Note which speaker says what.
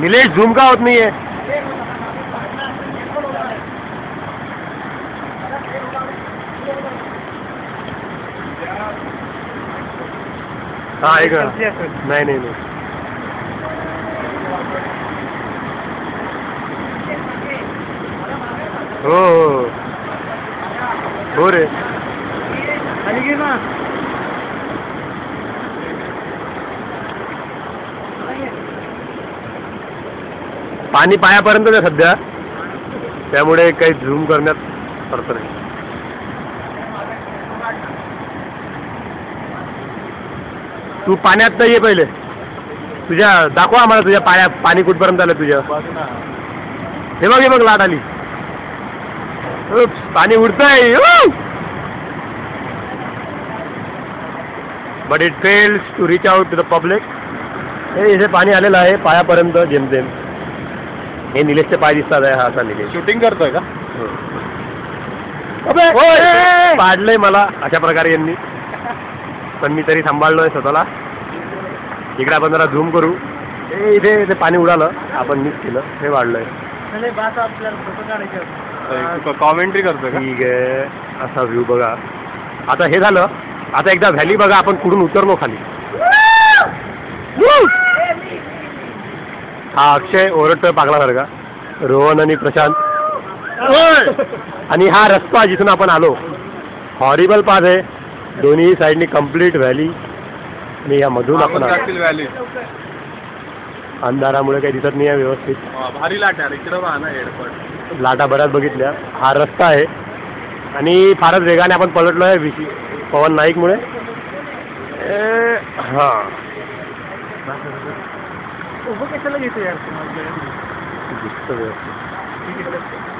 Speaker 1: Nilesh zoom का होत नाहीये? हा, एक नाही नाही नाही. हो हो हो रे. पाणी पायापर्यंत आहे सध्या, त्यामुळे काही झूम करण्यात अर्थ नाही. तू पाण्यात नाही ये पहिले. तुझ्या दाखवा आम्हाला तुझ्या पाणी कुठपर्यंत आलं तुझ्या. हे बघ लाट आली. पाणी उडतंय. But it fails to reach out to the public. हे इथे पाणी आलेलं आहे पायापर्यंत जेमतेम. हे निलेशचे पाय दिसतात आहे. हा असा निलेश
Speaker 2: शूटिंग करतोय का?
Speaker 1: पाडलंय मला अशा प्रकारे यांनी, पण मी तरी सांभाळलोय स्वतःला. इकडे आपण जरा झूम करू. इथे पाणी उडालं, आपण मिस केलं, हे वाढलंय.
Speaker 2: कॉमेंट्री करतोय का?
Speaker 1: ठीक आहे, असा व्ह्यू बघा. आता हे झालं, आता एकदा व्हॅली बघा. आपण कुठून उतरलो खाली. हा अक्षय ओरडतोय पागलासारखा. रोहन आणि प्रशांत. आणि हा रस्ता जिथून आपण आलो, हॉरिबल पाथ आहे. दोन्ही साईडनी कम्प्लीट व्हॅली. आणि यामधून आपण
Speaker 2: व्हॅली
Speaker 1: अंधारामुळे काही दिसत नाही आहे व्यवस्थित.
Speaker 2: भारी लाट आहे इकडे. ना एअरपोर्ट
Speaker 1: लाटा बऱ्याच बघितल्या. हा रस्ता आहे आणि फारच वेगाने आपण पलटलो आहे पवन नाईकमुळे. हा
Speaker 2: उभं कशाला घेतो यार?
Speaker 1: दिसतं व्यवस्थित.